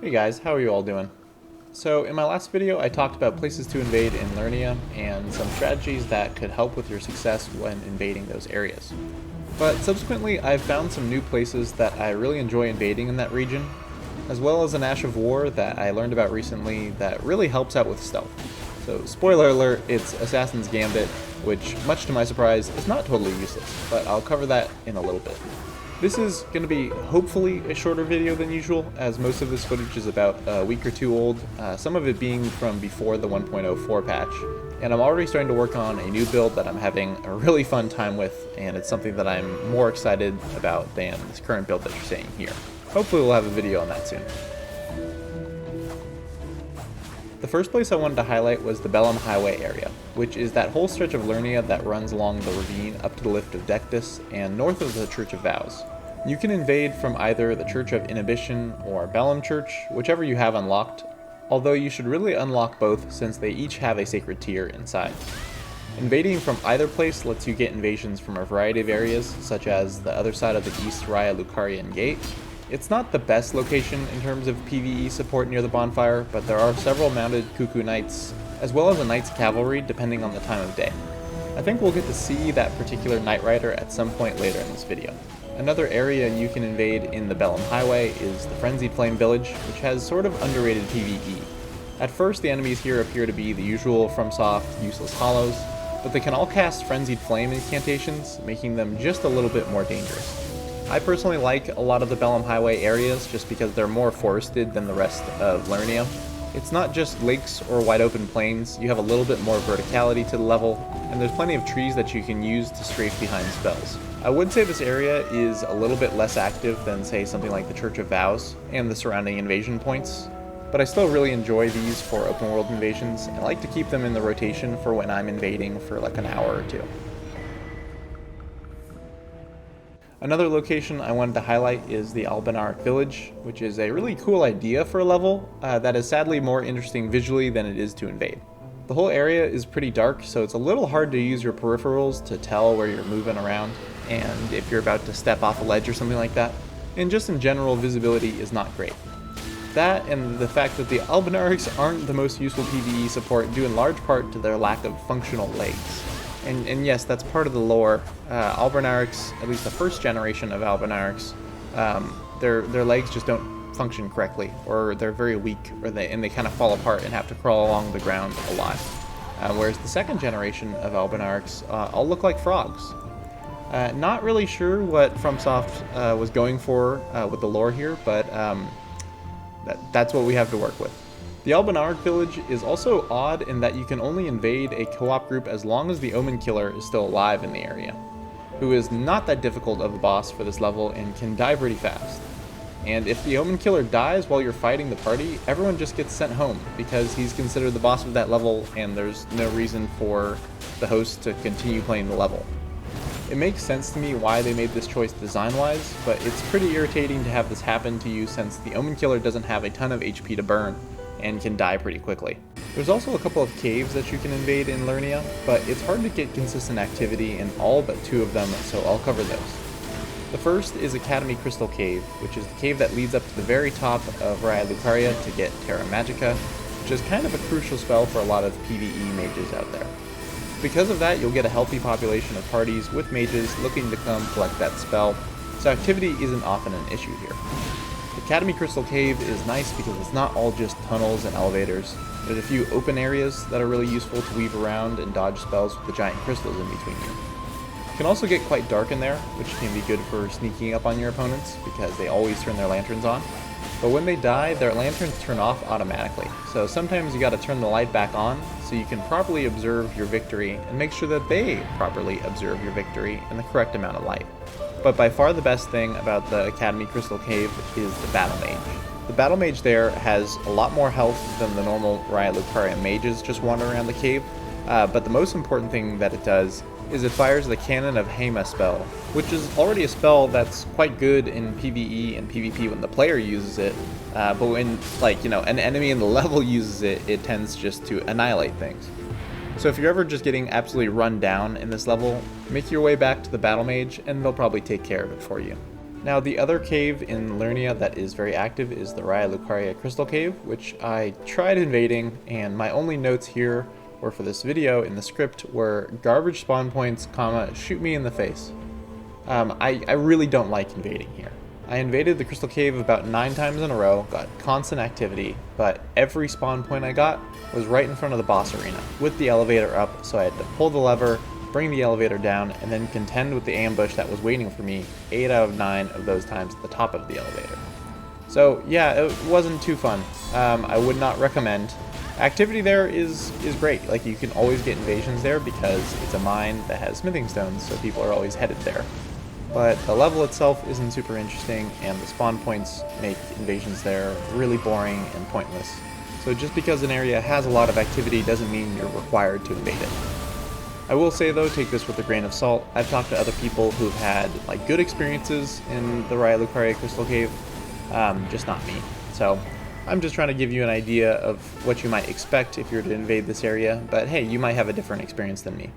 Hey guys, how are you all doing? So in my last video I talked about places to invade in Liurnia and some strategies that could help with your success when invading those areas. But subsequently I've found some new places that I really enjoy invading in that region, as well as an Ash of War that I learned about recently that really helps out with stealth. So spoiler alert, it's Assassin's Gambit, which much to my surprise is not totally useless, but I'll cover that in a little bit. This is going to be hopefully a shorter video than usual, as most of this footage is about a week or two old, some of it being from before the 1.04 patch. And I'm already starting to work on a new build that I'm having a really fun time with, and it's something that I'm more excited about than this current build that you're seeing here. Hopefully we'll have a video on that soon. The first place I wanted to highlight was the Bellum Highway area, which is that whole stretch of Liurnia that runs along the ravine up to the Lift of Dectus and north of the Church of Vows. You can invade from either the Church of Inhibition or Bellum Church, whichever you have unlocked, although you should really unlock both since they each have a sacred tier inside. Invading from either place lets you get invasions from a variety of areas, such as the other side of the East Raya Lucarian Gate. It's not the best location in terms of PvE support near the bonfire, but there are several mounted Cuckoo Knights, as well as a Knight's Cavalry depending on the time of day. I think we'll get to see that particular Knight Rider at some point later in this video. Another area you can invade in the Bellum Highway is the Frenzied Flame Village, which has sort of underrated PvE. At first the enemies here appear to be the usual FromSoft useless hollows, but they can all cast Frenzied Flame incantations, making them just a little bit more dangerous. I personally like a lot of the Bellum Highway areas just because they're more forested than the rest of Liurnia. It's not just lakes or wide open plains, you have a little bit more verticality to the level, and there's plenty of trees that you can use to strafe behind spells. I would say this area is a little bit less active than, say, something like the Church of Vows and the surrounding invasion points, but I still really enjoy these for open world invasions and like to keep them in the rotation for when I'm invading for like an hour or two. Another location I wanted to highlight is the Albanar Village, which is a really cool idea for a level that is sadly more interesting visually than it is to invade. The whole area is pretty dark, so it's a little hard to use your peripherals to tell where you're moving around and if you're about to step off a ledge or something like that. And just in general, visibility is not great. That and the fact that the Albanarics aren't the most useful PvE support due in large part to their lack of functional legs. And yes, that's part of the lore. Albanarics, at least the first generation of Albanarics, their legs just don't function correctly, or they're very weak, or they kind of fall apart and have to crawl along the ground alive. Whereas the second generation of Albanarics all look like frogs. Not really sure what FromSoft was going for with the lore here, but that's what we have to work with. The Albanar Village is also odd in that you can only invade a co-op group as long as the Omen Killer is still alive in the area, who is not that difficult of a boss for this level and can die pretty fast. And if the Omen Killer dies while you're fighting the party, everyone just gets sent home because he's considered the boss of that level and there's no reason for the host to continue playing the level. It makes sense to me why they made this choice design-wise, but it's pretty irritating to have this happen to you since the Omen Killer doesn't have a ton of HP to burn and can die pretty quickly. There's also a couple of caves that you can invade in Liurnia, but it's hard to get consistent activity in all but two of them, so I'll cover those. The first is Academy Crystal Cave, which is the cave that leads up to the very top of Raya Lucaria to get Terra Magica, which is kind of a crucial spell for a lot of PvE mages out there. Because of that, you'll get a healthy population of parties with mages looking to come collect that spell, so activity isn't often an issue here. Academy Crystal Cave is nice because it's not all just tunnels and elevators. There's a few open areas that are really useful to weave around and dodge spells with the giant crystals in between you. It can also get quite dark in there, which can be good for sneaking up on your opponents because they always turn their lanterns on. But when they die, their lanterns turn off automatically, so sometimes you gotta turn the light back on so you can properly observe your victory and make sure that they properly observe your victory in the correct amount of light. But by far the best thing about the Academy Crystal Cave is the Battle Mage. The Battle Mage there has a lot more health than the normal Raya Lucaria mages just wandering around the cave, but the most important thing that it does is it fires the Cannon of Hema spell, which is already a spell that's quite good in PvE and PvP when the player uses it, but when, an enemy in the level uses it, it tends just to annihilate things. So if you're ever just getting absolutely run down in this level, make your way back to the Battle Mage and they'll probably take care of it for you. Now, the other cave in Liurnia that is very active is the Lucario Crystal Cave, which I tried invading, and my only notes here, or for this video in the script, were garbage spawn points, comma, shoot me in the face. I really don't like invading here. I invaded the Crystal Cave about 9 times in a row, got constant activity, but every spawn point I got was right in front of the boss arena, with the elevator up, so I had to pull the lever, bring the elevator down, and then contend with the ambush that was waiting for me 8 out of 9 of those times at the top of the elevator. So yeah, it wasn't too fun. I would not recommend. Activity there is great. Like, you can always get invasions there because it's a mine that has smithing stones, so people are always headed there. But the level itself isn't super interesting, and the spawn points make invasions there really boring and pointless. So just because an area has a lot of activity doesn't mean you're required to invade it. I will say though, take this with a grain of salt. I've talked to other people who've had like good experiences in the Lucario Crystal Cave, just not me. So I'm just trying to give you an idea of what you might expect if you were to invade this area, but hey, you might have a different experience than me.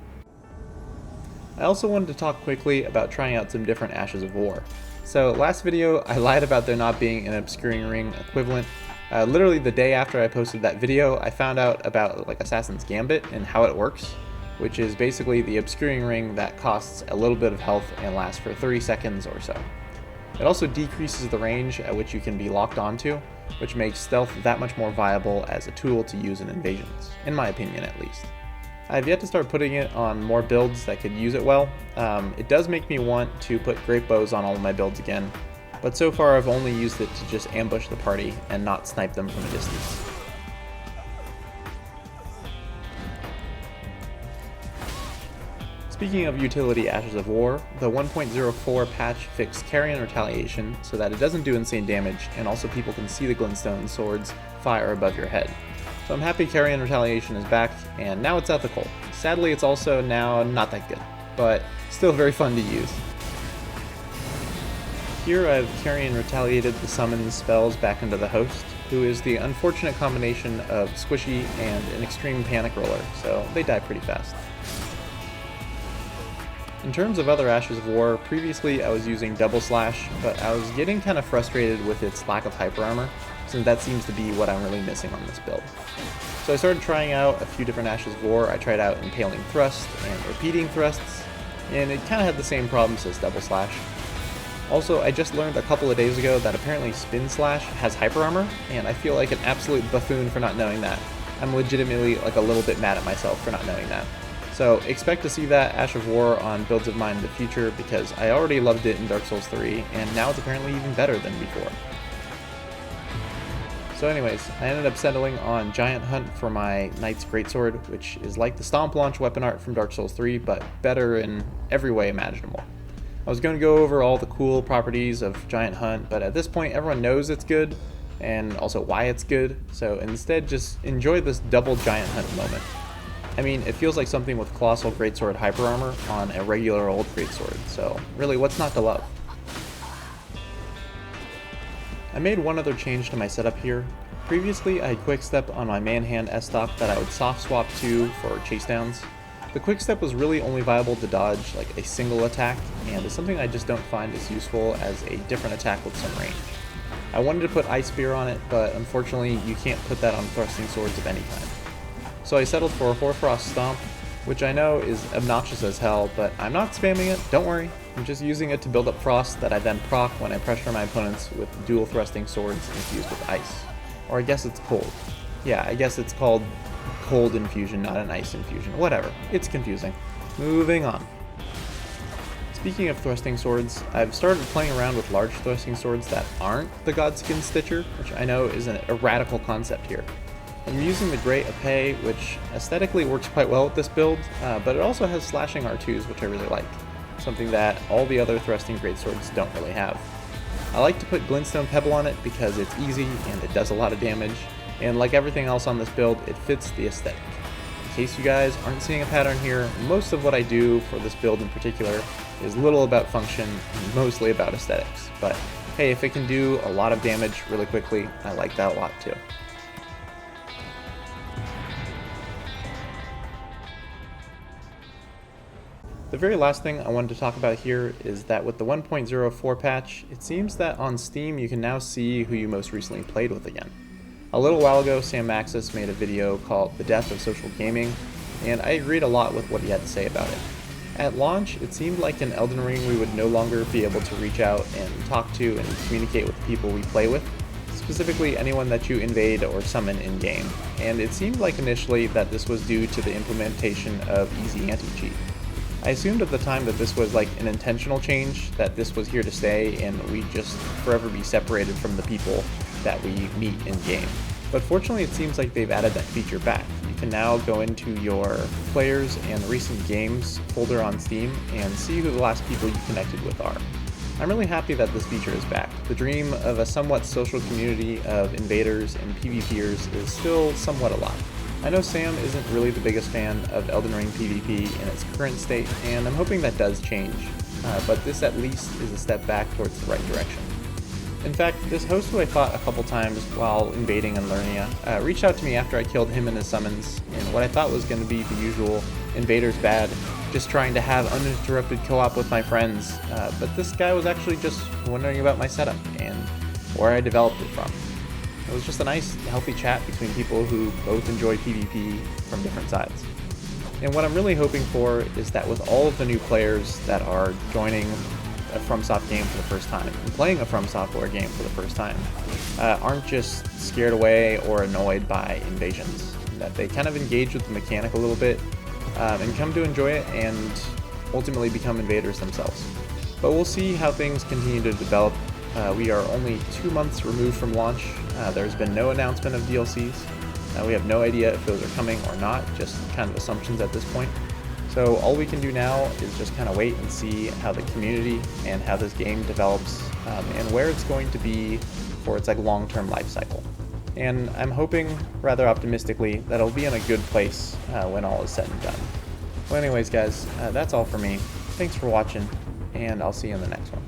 I also wanted to talk quickly about trying out some different Ashes of War. So last video, I lied about there not being an Obscuring Ring equivalent. Literally the day after I posted that video, I found out about like Assassin's Gambit and how it works, which is basically the Obscuring Ring that costs a little bit of health and lasts for 30 seconds or so. It also decreases the range at which you can be locked onto, which makes stealth that much more viable as a tool to use in invasions, in my opinion at least. I've yet to start putting it on more builds that could use it well. It does make me want to put great bows on all of my builds again, but so far I've only used it to just ambush the party and not snipe them from a distance. Speaking of utility Ashes of War, the 1.04 patch fixed Carrion Retaliation so that it doesn't do insane damage, and also people can see the glintstone swords fire above your head. So I'm happy Carrion Retaliation is back, and now it's out the cold. Sadly, it's also now not that good, but still very fun to use. Here I've Carrion Retaliated the summon spells back into the host, who is the unfortunate combination of Squishy and an extreme panic roller, so they die pretty fast. In terms of other Ashes of War, previously I was using Double Slash, but I was getting kind of frustrated with its lack of hyper armor, since that seems to be what I'm really missing on this build. So I started trying out a few different Ashes of War. I tried out Impaling Thrust and Repeating Thrusts, and it kind of had the same problems as Double Slash. Also, I just learned a couple of days ago that apparently Spin Slash has hyper armor, and I feel like an absolute buffoon for not knowing that. I'm legitimately like a little bit mad at myself for not knowing that. So expect to see that Ash of War on builds of mine in the future, because I already loved it in Dark Souls 3, and now it's apparently even better than before. So anyways, I ended up settling on Giant Hunt for my Knight's Greatsword, which is like the Stomp Launch weapon art from Dark Souls 3, but better in every way imaginable. I was going to go over all the cool properties of Giant Hunt, but at this point everyone knows it's good, and also why it's good, so instead just enjoy this double Giant Hunt moment. I mean, it feels like something with Colossal Greatsword hyper armor on a regular old Greatsword, so really what's not to love? I made one other change to my setup here. Previously, I had Quickstep on my Manhand S-Stock that I would soft swap to for chase downs. The Quickstep was really only viable to dodge like a single attack, and is something I just don't find as useful as a different attack with some range. I wanted to put Ice Spear on it, but unfortunately you can't put that on thrusting swords of any kind. So I settled for a Hoarfrost Stomp, which I know is obnoxious as hell, but I'm not spamming it, don't worry. I'm just using it to build up frost that I then proc when I pressure my opponents with dual thrusting swords infused with ice. Or I guess it's cold. Yeah, I guess it's called cold infusion, not an ice infusion. Whatever, it's confusing. Moving on. Speaking of thrusting swords, I've started playing around with large thrusting swords that aren't the Godskin Stitcher, which I know is a radical concept here. I'm using the Great Epee, which aesthetically works quite well with this build, but it also has slashing R2s, which I really like, something that all the other thrusting greatswords don't really have. I like to put Glintstone Pebble on it because it's easy and it does a lot of damage, and like everything else on this build, it fits the aesthetic. In case you guys aren't seeing a pattern here, most of what I do for this build in particular is little about function and mostly about aesthetics, but hey, if it can do a lot of damage really quickly, I like that a lot too. The very last thing I wanted to talk about here is that with the 1.04 patch, it seems that on Steam you can now see who you most recently played with again. A little while ago, Sam Maxis made a video called The Death of Social Gaming, and I agreed a lot with what he had to say about it. At launch, it seemed like in Elden Ring we would no longer be able to reach out and talk to and communicate with the people we play with, specifically anyone that you invade or summon in-game, and it seemed like initially that this was due to the implementation of easy anti-cheat. I assumed at the time that this was like an intentional change, that this was here to stay and we'd just forever be separated from the people that we meet in-game. But fortunately it seems like they've added that feature back. You can now go into your players and recent games folder on Steam and see who the last people you connected with are. I'm really happy that this feature is back. The dream of a somewhat social community of invaders and PvPers is still somewhat alive. I know Sam isn't really the biggest fan of Elden Ring PvP in its current state, and I'm hoping that does change, but this at least is a step back towards the right direction. In fact, this host who I fought a couple times while invading in Liurnia reached out to me after I killed him and his summons in what I thought was going to be the usual invaders bad, just trying to have uninterrupted co-op with my friends, but this guy was actually just wondering about my setup and where I developed it from. It was just a nice, healthy chat between people who both enjoy PvP from different sides. And what I'm really hoping for is that with all of the new players that are joining a FromSoft game for the first time and playing a From Software game for the first time, aren't just scared away or annoyed by invasions. That they kind of engage with the mechanic a little bit and come to enjoy it and ultimately become invaders themselves. But we'll see how things continue to develop. We are only 2 months removed from launch. There's been no announcement of DLCs. We have no idea if those are coming or not, just kind of assumptions at this point. So all we can do now is just kind of wait and see how the community and how this game develops and where it's going to be for its like long-term life cycle. And I'm hoping, rather optimistically, that it'll be in a good place when all is said and done. Well anyways guys, that's all for me. Thanks for watching, and I'll see you in the next one.